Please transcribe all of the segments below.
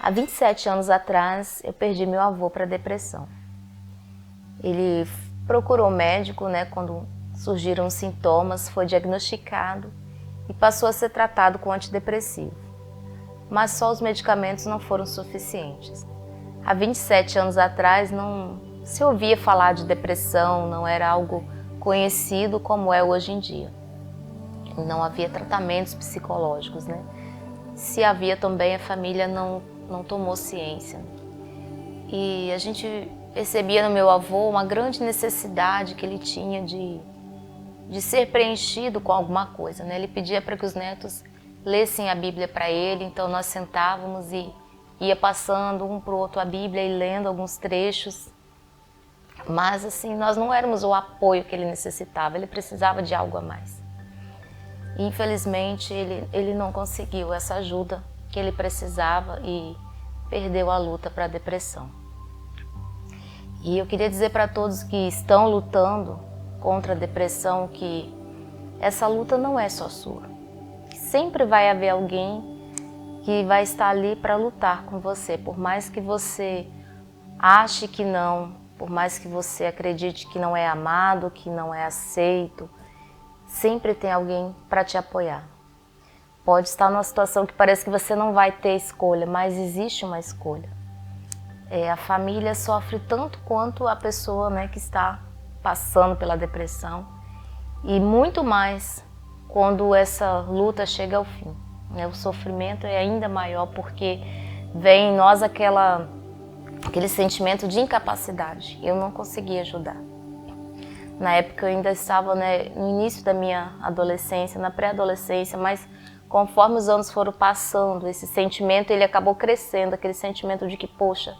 Há 27 anos atrás, eu perdi meu avô para depressão. Ele procurou médico, quando surgiram os sintomas, foi diagnosticado e passou a ser tratado com antidepressivo. Mas só os medicamentos não foram suficientes. Há 27 anos atrás não se ouvia falar de depressão, não era algo conhecido como é hoje em dia. Não havia tratamentos psicológicos, Se havia também, a família não tomou ciência. E a gente percebia no meu avô uma grande necessidade que ele tinha de ser preenchido com alguma coisa. Ele pedia para que os netos lessem a Bíblia para ele, então nós sentávamos e ia passando um para o outro a Bíblia e lendo alguns trechos. Mas assim, nós não éramos o apoio que ele necessitava, ele precisava de algo a mais. E, infelizmente, ele não conseguiu essa ajuda que ele precisava e perdeu a luta para a depressão. E eu queria dizer para todos que estão lutando contra a depressão que essa luta não é só sua. Sempre vai haver alguém que vai estar ali para lutar com você, por mais que você ache que não, por mais que você acredite que não é amado, que não é aceito, sempre tem alguém para te apoiar. Pode estar numa situação que parece que você não vai ter escolha, mas existe uma escolha. A família sofre tanto quanto a pessoa que está passando pela depressão e muito mais quando essa luta chega ao fim. O sofrimento é ainda maior porque vem em nós aquele sentimento de incapacidade. Eu não conseguia ajudar. Na época eu ainda estava no início da minha adolescência, na pré-adolescência, mas conforme os anos foram passando, esse sentimento ele acabou crescendo, aquele sentimento de que, poxa,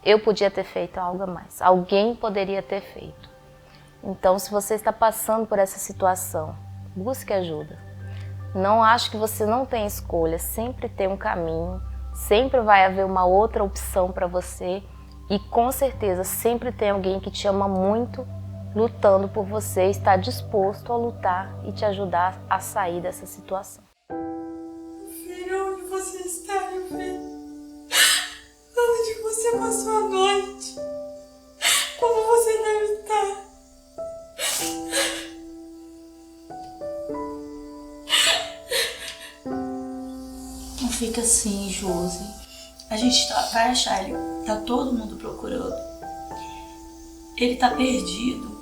eu podia ter feito algo a mais, alguém poderia ter feito. Então, se você está passando por essa situação, busque ajuda. Não ache que você não tem escolha, sempre tem um caminho, sempre vai haver uma outra opção para você e com certeza sempre tem alguém que te ama muito, lutando por você, está disposto a lutar e te ajudar a sair dessa situação. Filho, onde você está, meu filho? Onde você passou a noite? Como você deve estar? Não fica assim, Josi. A gente vai achar ele. Tá todo mundo procurando. Ele tá perdido,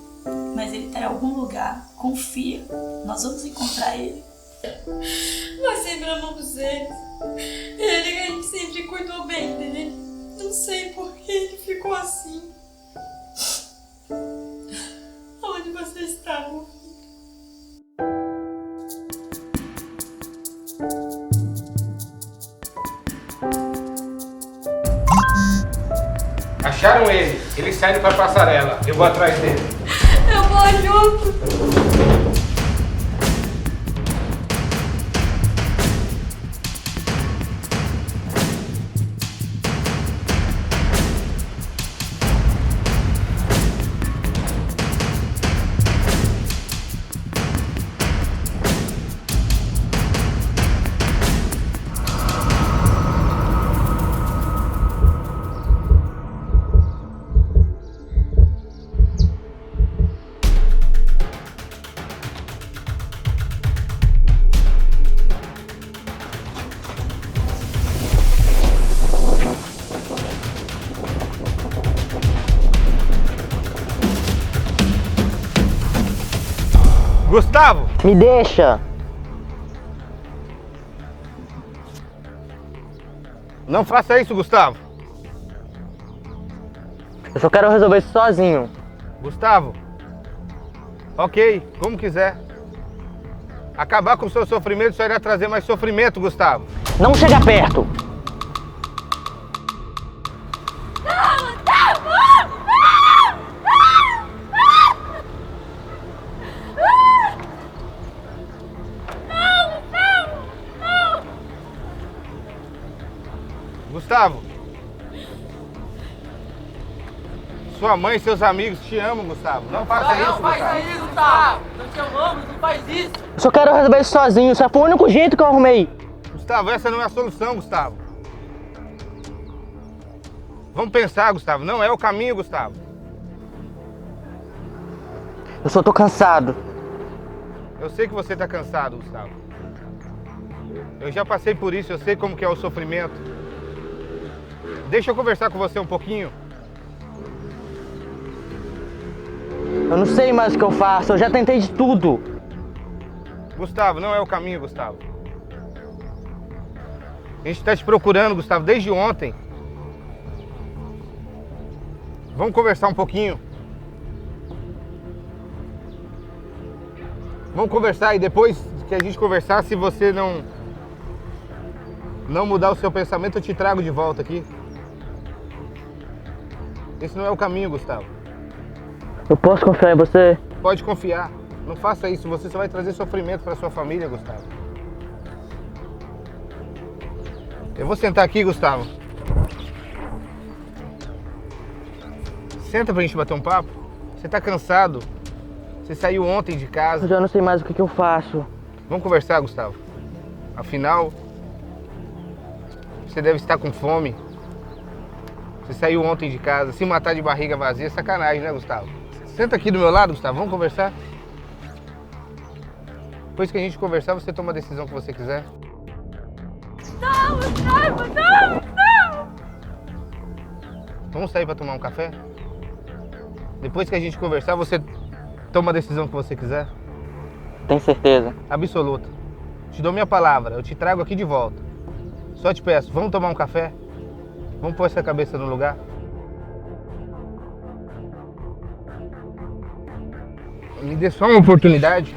mas ele tá em algum lugar. Confia. Nós vamos encontrar ele. Nós sempre amamos ele. Ele, a gente sempre cuidou bem dele. Não sei por que ele ficou assim. Onde você está, meu filho? Acharam ele. Ele saindo para a passarela. Eu vou atrás dele. Eu vou junto. Gustavo! Me deixa! Não faça isso, Gustavo! Eu só quero resolver isso sozinho. Gustavo! Ok, como quiser. Acabar com o seu sofrimento só irá trazer mais sofrimento, Gustavo. Não chega perto! Gustavo! Sua mãe e seus amigos te amam, Gustavo. Não faça isso, Gustavo. Não faz isso, Gustavo! Nós te amamos, não faz isso! Eu só quero resolver isso sozinho, só foi o único jeito que eu arrumei. Gustavo, essa não é a solução, Gustavo. Vamos pensar, Gustavo. Não é o caminho, Gustavo. Eu só tô cansado. Eu sei que você tá cansado, Gustavo. Eu já passei por isso, eu sei como que é o sofrimento. Deixa eu conversar com você um pouquinho. Eu não sei mais o que eu faço, eu já tentei de tudo. Gustavo, não é o caminho, Gustavo. A gente tá te procurando, Gustavo, desde ontem. Vamos conversar um pouquinho. Vamos conversar e depois que a gente conversar, se você não mudar o seu pensamento, eu te trago de volta aqui. Esse não é o caminho, Gustavo. Eu posso confiar em você? Pode confiar. Não faça isso, você só vai trazer sofrimento para sua família, Gustavo. Eu vou sentar aqui, Gustavo. Senta pra gente bater um papo. Você tá cansado. Você saiu ontem de Eu casa. já não sei mais o que eu faço. Vamos conversar, Gustavo. Afinal, você deve estar com fome. Você saiu ontem de casa. Se matar de barriga vazia é sacanagem, né, Gustavo? Senta aqui do meu lado, Gustavo. Vamos conversar? Depois que a gente conversar, você toma a decisão que você quiser. Não, Gustavo, não, não! Vamos sair pra tomar um café? Depois que a gente conversar, você toma a decisão que você quiser. Tem certeza? Absoluta. Te dou minha palavra, eu te trago aqui de volta. Só te peço, vamos tomar um café? Vamos pôr essa cabeça no lugar? Me dê só uma oportunidade.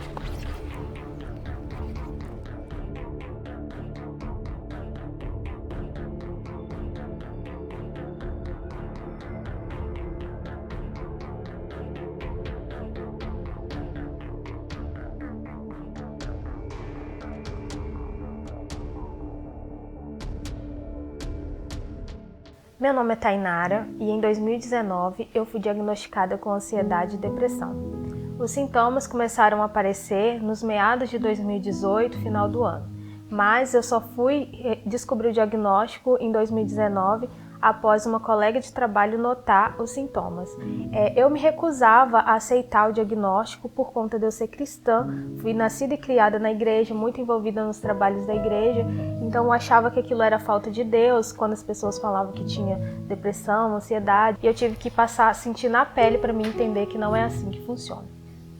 Meu nome é Tainara e em 2019 eu fui diagnosticada com ansiedade e depressão. Os sintomas começaram a aparecer nos meados de 2018, final do ano, mas eu só fui descobrir o diagnóstico em 2019 após uma colega de trabalho notar os sintomas. Eu me recusava a aceitar o diagnóstico por conta de eu ser cristã, fui nascida e criada na igreja, muito envolvida nos trabalhos da igreja, então eu achava que aquilo era falta de Deus, quando as pessoas falavam que tinha depressão, ansiedade, e eu tive que passar a sentir na pele para me entender que não é assim que funciona.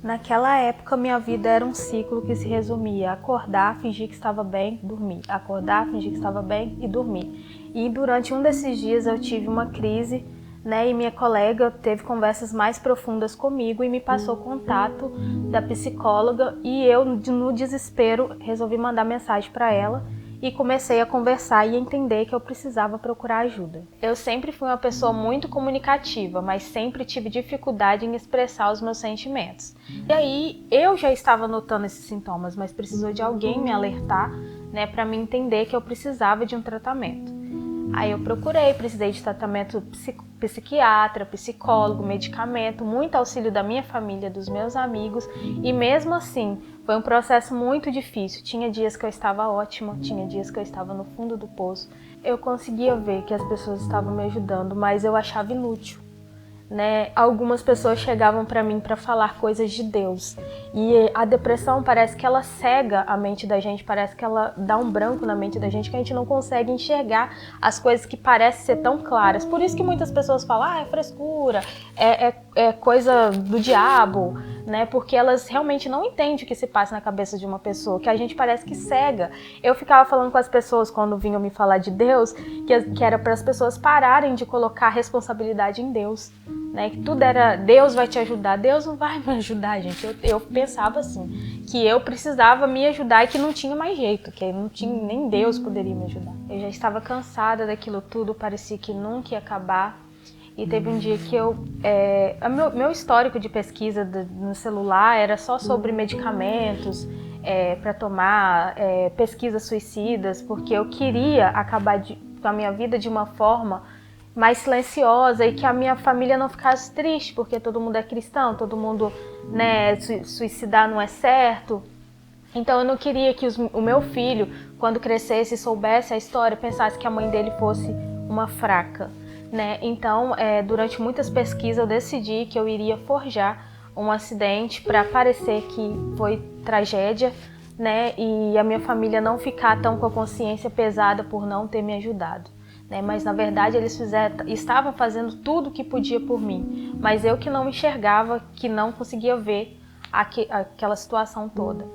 Naquela época, minha vida era um ciclo que se resumia a acordar, fingir que estava bem, dormir. Acordar, fingir que estava bem e dormir. E durante um desses dias eu tive uma crise, né? E minha colega teve conversas mais profundas comigo e me passou contato da psicóloga. E eu, no desespero, resolvi mandar mensagem para ela. E comecei a conversar e entender que eu precisava procurar ajuda. Eu sempre fui uma pessoa muito comunicativa, mas sempre tive dificuldade em expressar os meus sentimentos. E aí eu já estava notando esses sintomas, mas precisou de alguém me alertar, né, para me entender que eu precisava de um tratamento. Aí eu precisei de tratamento psiquiatra, psicólogo, medicamento, muito auxílio da minha família, dos meus amigos, e mesmo assim foi um processo muito difícil. Tinha dias que eu estava ótima, tinha dias que eu estava no fundo do poço. Eu conseguia ver que as pessoas estavam me ajudando, mas eu achava inútil, né? Algumas pessoas chegavam para mim para falar coisas de Deus. E a depressão parece que ela cega a mente da gente, parece que ela dá um branco na mente da gente, que a gente não consegue enxergar as coisas que parecem ser tão claras. Por isso que muitas pessoas falam, é frescura, é coisa do diabo, né? Porque elas realmente não entendem o que se passa na cabeça de uma pessoa, que a gente parece que cega. Eu ficava falando com as pessoas quando vinham me falar de Deus, que era para as pessoas pararem de colocar a responsabilidade em Deus, né? Que tudo era Deus vai te ajudar. Deus não vai me ajudar, gente. Eu pensava assim, que eu precisava me ajudar e que não tinha mais jeito, que não tinha, nem Deus poderia me ajudar. Eu já estava cansada daquilo tudo, parecia que nunca ia acabar. E teve um dia que meu histórico de pesquisa no celular era só sobre medicamentos para tomar, pesquisas suicidas, porque eu queria acabar com a minha vida de uma forma mais silenciosa e que a minha família não ficasse triste, porque todo mundo é cristão, todo mundo, né, suicidar não é certo. Então eu não queria que o meu filho, quando crescesse e soubesse a história, pensasse que a mãe dele fosse uma fraca, né? Então, durante muitas pesquisas eu decidi que eu iria forjar um acidente para parecer que foi tragédia, né? E a minha família não ficar tão com a consciência pesada por não ter me ajudado, né? Mas na verdade eles estavam fazendo tudo o que podia por mim, mas eu que não enxergava, que não conseguia ver aquela situação toda.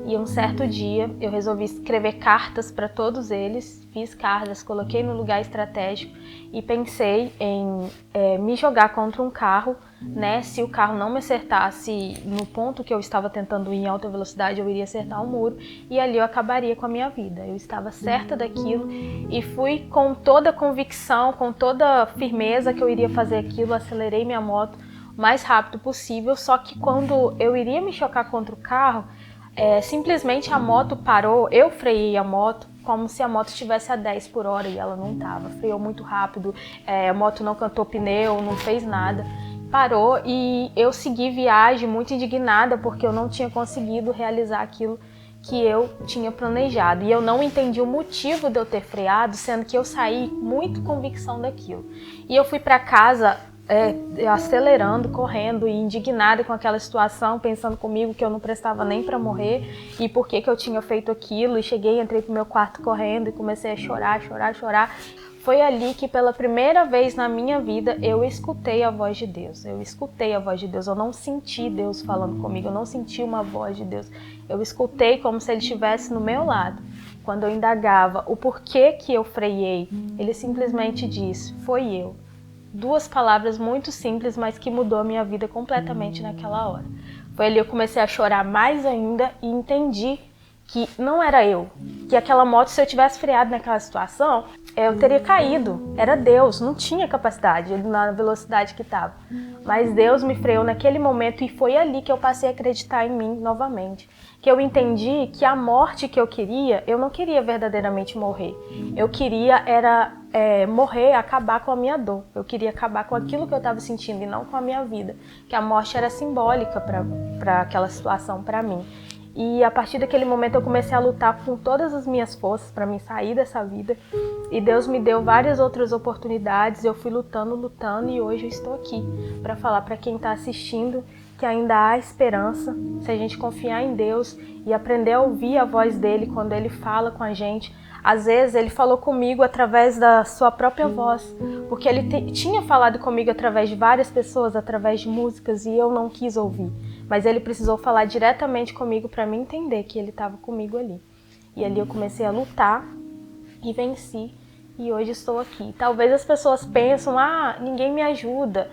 E um certo dia eu resolvi escrever cartas para todos eles, fiz cartas, coloquei no lugar estratégico e pensei em me jogar contra um carro, né? Se o carro não me acertasse no ponto que eu estava tentando ir em alta velocidade, eu iria acertar um muro e ali eu acabaria com a minha vida. Eu estava certa daquilo e fui com toda a convicção, com toda a firmeza que eu iria fazer aquilo, acelerei minha moto o mais rápido possível, só que quando eu iria me chocar contra o carro, simplesmente a moto parou, eu freiei a moto como se a moto estivesse a 10 por hora e ela não estava, freou muito rápido, a moto não cantou pneu, não fez nada, parou e eu segui viagem muito indignada porque eu não tinha conseguido realizar aquilo que eu tinha planejado e eu não entendi o motivo de eu ter freado, sendo que eu saí muito convicção daquilo. E eu fui para casa acelerando, correndo e indignada com aquela situação, pensando comigo que eu não prestava nem para morrer e por que eu tinha feito aquilo. E entrei pro meu quarto correndo e comecei a chorar. Foi ali que pela primeira vez na minha vida eu escutei a voz de Deus. Eu não senti Deus falando comigo, eu não senti uma voz de Deus. Eu escutei como se Ele estivesse no meu lado. Quando eu indagava o porquê que eu freiei, Ele simplesmente disse, foi eu. 2 palavras muito simples, mas que mudou a minha vida completamente naquela hora. Foi ali que eu comecei a chorar mais ainda e entendi que não era eu. Que aquela moto, se eu tivesse freado naquela situação, eu teria caído. Era Deus, não tinha capacidade na velocidade que estava. Mas Deus me freou naquele momento e foi ali que eu passei a acreditar em mim novamente. Que eu entendi que a morte que eu não queria verdadeiramente morrer. Eu queria morrer, acabar com a minha dor. Eu queria acabar com aquilo que eu estava sentindo e não com a minha vida. Que a morte era simbólica para aquela situação, para mim. E a partir daquele momento eu comecei a lutar com todas as minhas forças para me sair dessa vida. E Deus me deu várias outras oportunidades, eu fui lutando e hoje eu estou aqui para falar para quem está assistindo que ainda há esperança se a gente confiar em Deus e aprender a ouvir a voz dele quando ele fala com a gente. Às vezes ele falou comigo através da sua própria voz, porque ele tinha falado comigo através de várias pessoas, através de músicas, e eu não quis ouvir. Mas ele precisou falar diretamente comigo para me entender que ele estava comigo ali. E ali eu comecei a lutar e venci. E hoje estou aqui. Talvez as pessoas pensam, ninguém me ajuda.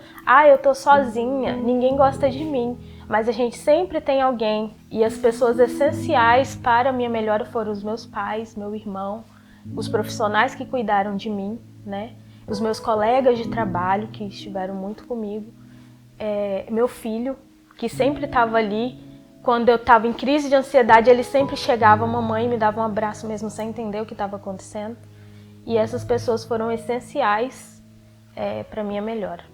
Eu tô sozinha, ninguém gosta de mim. Mas a gente sempre tem alguém. E as pessoas essenciais para a minha melhora foram os meus pais, meu irmão, os profissionais que cuidaram de mim, né? Os meus colegas de trabalho que estiveram muito comigo. Meu filho, que sempre estava ali. Quando eu estava em crise de ansiedade, ele sempre chegava, mamãe, me dava um abraço mesmo sem entender o que estava acontecendo. E essas pessoas foram essenciais para a minha melhora.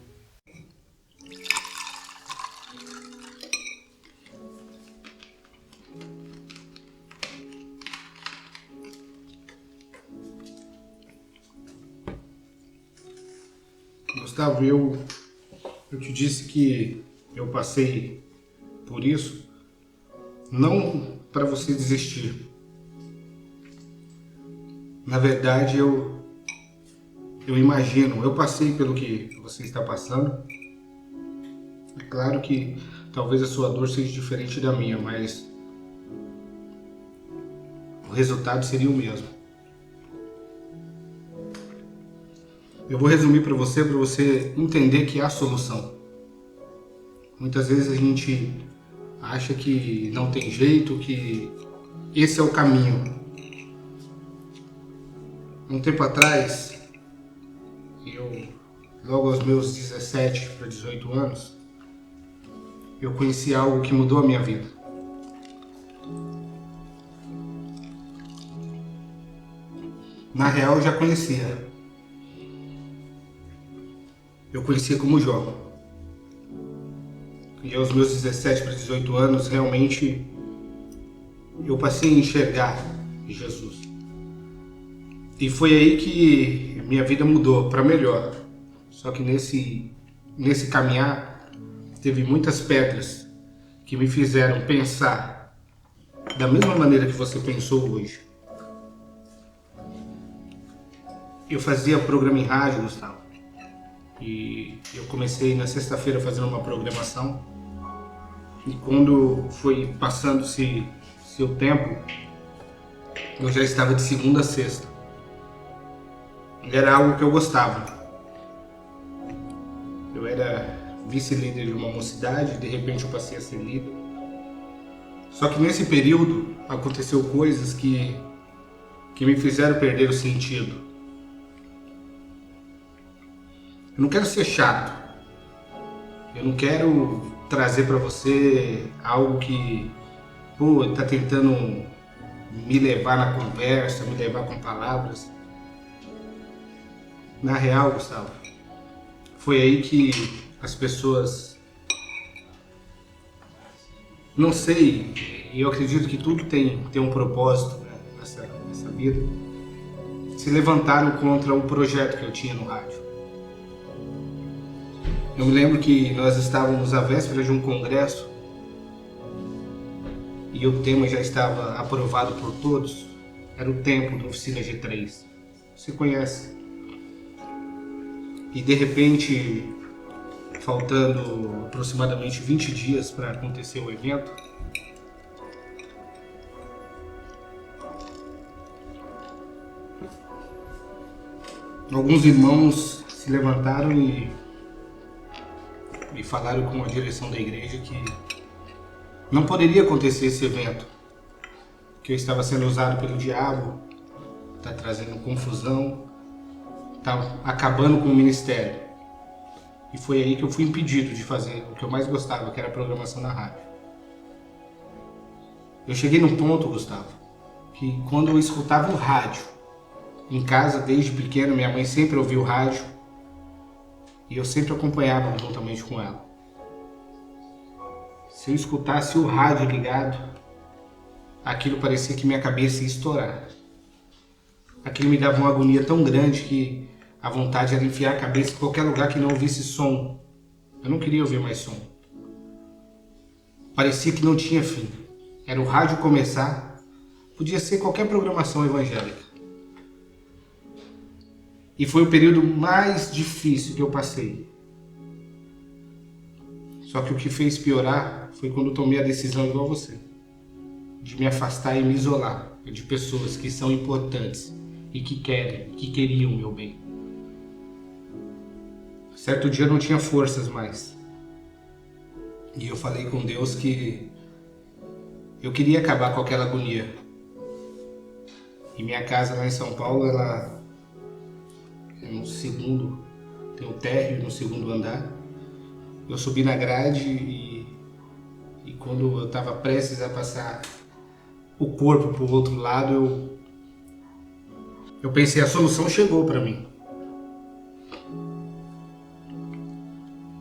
Gustavo, eu te disse que eu passei por isso, não para você desistir. Na verdade, eu imagino, eu passei pelo que você está passando. É claro que talvez a sua dor seja diferente da minha, mas o resultado seria o mesmo. Eu vou resumir para você entender que há solução. Muitas vezes a gente acha que não tem jeito, que esse é o caminho. Um tempo atrás, logo aos meus 17 para 18 anos, eu conheci algo que mudou a minha vida. Na real, eu já conhecia. Eu conhecia como jovem. E aos meus 17 para 18 anos, realmente, eu passei a enxergar Jesus. E foi aí que minha vida mudou para melhor. Só que nesse caminhar, teve muitas pedras que me fizeram pensar da mesma maneira que você pensou hoje. Eu fazia programa em rádio, Gustavo, e eu comecei na sexta-feira fazendo uma programação, e quando foi passando-se o tempo, eu já estava de segunda a sexta. Era algo que eu gostava. Eu era vice-líder de uma mocidade, de repente eu passei a ser líder. Só que nesse período aconteceu coisas que me fizeram perder o sentido. Eu não quero ser chato. Eu não quero trazer para você algo que, tá tentando me levar na conversa, me levar com palavras. Na real, Gustavo, foi aí que as pessoas, não sei, eu acredito que tudo tem um propósito, né, nessa vida, se levantaram contra o projeto que eu tinha no rádio. Eu me lembro que nós estávamos à véspera de um congresso e o tema já estava aprovado por todos. Era o tempo da Oficina G3. Você conhece? E de repente, faltando aproximadamente 20 dias para acontecer o evento, alguns irmãos se levantaram e falaram com a direção da igreja que não poderia acontecer esse evento, que eu estava sendo usado pelo diabo, está trazendo confusão, está acabando com o ministério. E foi aí que eu fui impedido de fazer o que eu mais gostava, que era a programação na rádio. Eu cheguei num ponto, Gustavo, que quando eu escutava o rádio, em casa desde pequeno, minha mãe sempre ouviu o rádio, e eu sempre acompanhava juntamente com ela. Se eu escutasse o rádio ligado, aquilo parecia que minha cabeça ia estourar. Aquilo me dava uma agonia tão grande que a vontade era enfiar a cabeça em qualquer lugar que não ouvisse som. Eu não queria ouvir mais som. Parecia que não tinha fim. Era o rádio começar, podia ser qualquer programação evangélica. E foi o período mais difícil que eu passei. Só que o que fez piorar foi quando eu tomei a decisão igual você, de me afastar e me isolar de pessoas que são importantes e que queriam o meu bem. Certo dia eu não tinha forças mais. E eu falei com Deus que eu queria acabar com aquela agonia. E minha casa lá em São Paulo, ela no segundo, tem um térreo no segundo andar. Eu subi na grade e quando eu estava prestes a passar o corpo para o outro lado, eu pensei, a solução chegou para mim.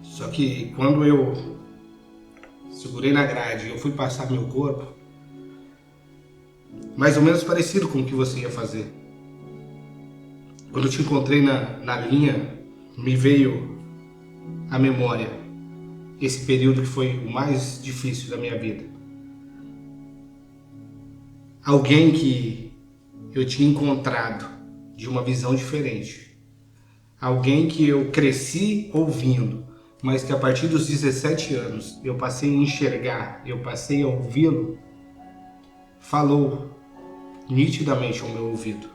Só que quando eu segurei na grade e eu fui passar meu corpo, mais ou menos parecido com o que você ia fazer. Quando eu te encontrei na linha, me veio à memória esse período que foi o mais difícil da minha vida. Alguém que eu tinha encontrado de uma visão diferente. Alguém que eu cresci ouvindo, mas que a partir dos 17 anos eu passei a enxergar, eu passei a ouvi-lo, falou nitidamente ao meu ouvido.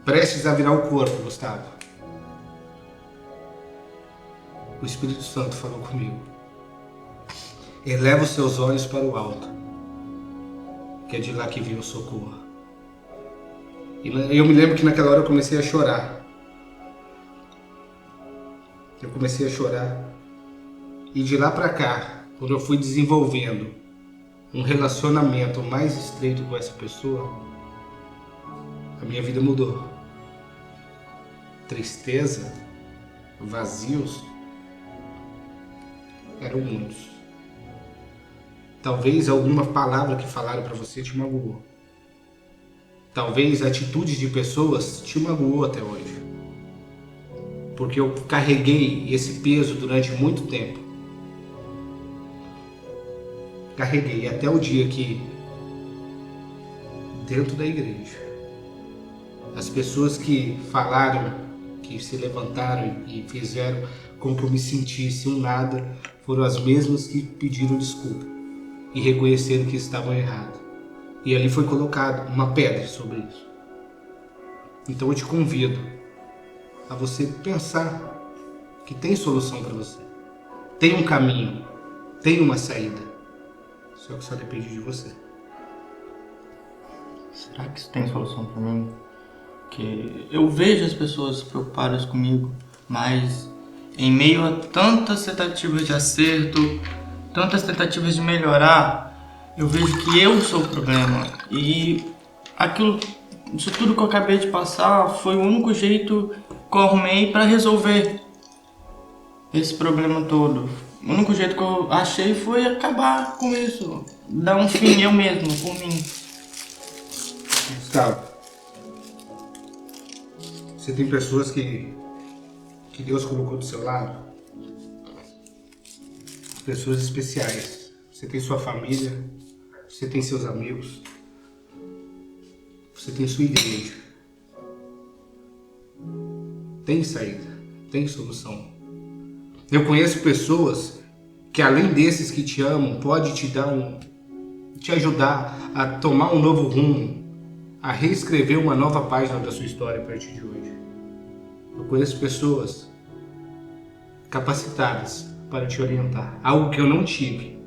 Prestes a virar o corpo, Gustavo, o Espírito Santo falou comigo. Eleva os seus olhos para o alto, que é de lá que vem o socorro. E eu me lembro que naquela hora eu comecei a chorar. Eu comecei a chorar. E de lá para cá, quando eu fui desenvolvendo um relacionamento mais estreito com essa pessoa, a minha vida mudou. Tristeza, vazios, eram muitos. Talvez alguma palavra que falaram para você te magoou. Talvez atitudes de pessoas te magoou até hoje. Porque eu carreguei esse peso durante muito tempo. Carreguei até o dia que, dentro da igreja, as pessoas que falaram, que se levantaram e fizeram com que eu me sentisse um nada, foram as mesmas que pediram desculpa e reconheceram que estavam errados. E ali foi colocado uma pedra sobre isso. Então eu te convido a você pensar que tem solução para você. Tem um caminho, tem uma saída. Só que só depende de você. Será que isso tem solução para mim? Que eu vejo as pessoas preocupadas comigo, mas em meio a tantas tentativas de acerto, tantas tentativas de melhorar, eu vejo que eu sou o problema. E isso tudo que eu acabei de passar foi o único jeito que eu arrumei para resolver esse problema todo. O único jeito que eu achei foi acabar com isso, dar um fim eu mesmo, por mim. Gustavo, você tem pessoas que Deus colocou do seu lado, pessoas especiais. Você tem sua família, você tem seus amigos, você tem sua igreja. Tem saída, tem solução. Eu conheço pessoas que, além desses que te amam, pode te ajudar a tomar um novo rumo, a reescrever uma nova página da sua história a partir de hoje. Eu conheço pessoas capacitadas para te orientar, algo que eu não tive,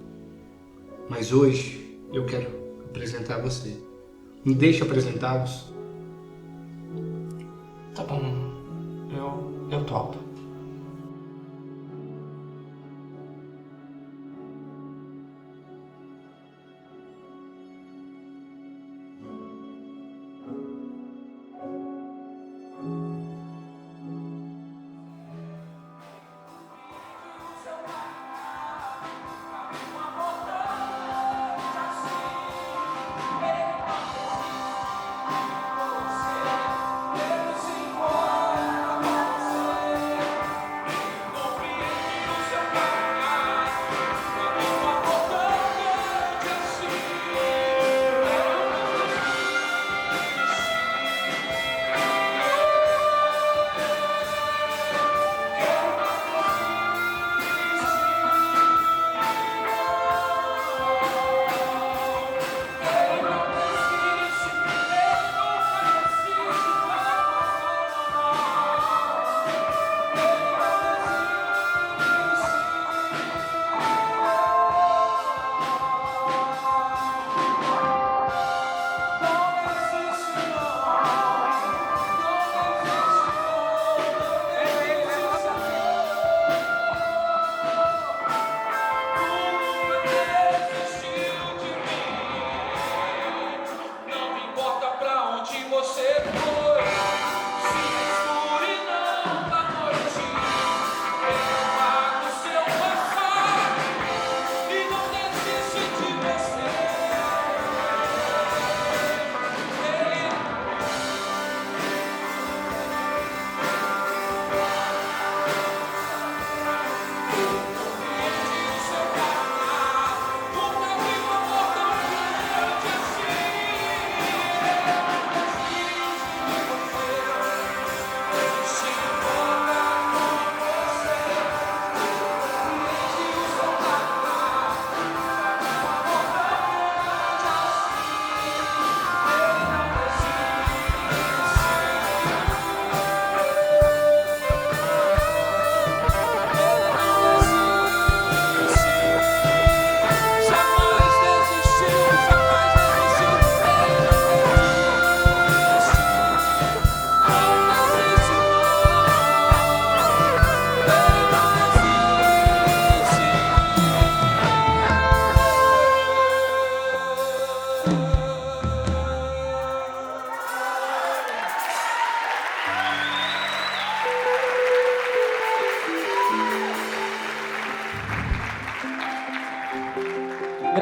mas hoje eu quero apresentar a você. Me deixa apresentá-los? Tá bom, eu topo.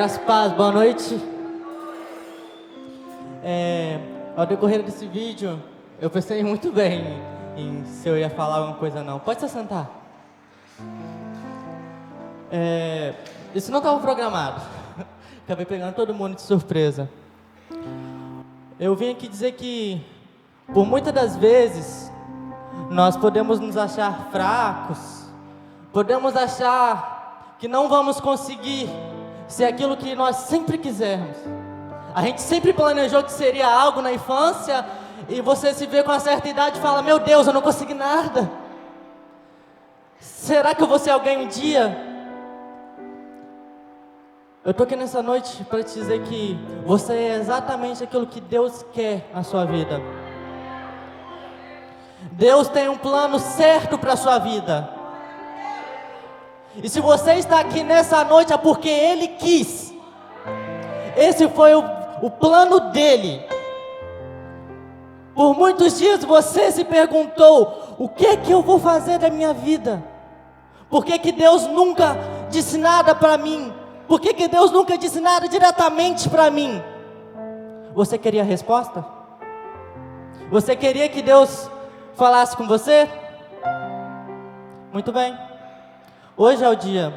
Graças a paz, boa noite. Ao decorrer desse vídeo, eu pensei muito bem em se eu ia falar alguma coisa não. Pode se sentar. Isso não estava programado. Acabei pegando todo mundo de surpresa. Eu vim aqui dizer que, por muitas das vezes, nós podemos nos achar fracos, podemos achar que não vamos conseguir ser aquilo que nós sempre quisermos. A gente sempre planejou que seria algo na infância e você se vê com uma certa idade e fala: meu Deus, eu não consegui nada. Será que eu vou ser alguém um dia? Eu tô aqui nessa noite para te dizer que você é exatamente aquilo que Deus quer na sua vida. Deus tem um plano certo para a sua vida. E se você está aqui nessa noite é porque Ele quis. Esse foi o plano dEle. Por muitos dias você se perguntou: o que eu vou fazer da minha vida? Por que Deus nunca disse nada para mim? Por que Deus nunca disse nada diretamente para mim? Você queria a resposta? Você queria que Deus falasse com você? Muito bem. Hoje é o dia.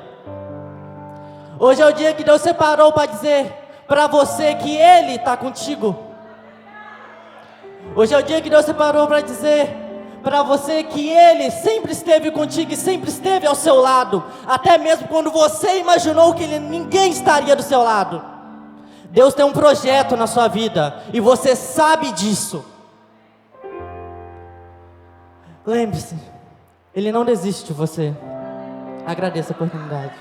Hoje é o dia que Deus separou para dizer para você que Ele está contigo. Hoje é o dia que Deus separou para dizer para você que Ele sempre esteve contigo e sempre esteve ao seu lado, até mesmo quando você imaginou que ninguém estaria do seu lado. Deus tem um projeto na sua vida e você sabe disso. Lembre-se, Ele não desiste de você. Agradeça a oportunidade.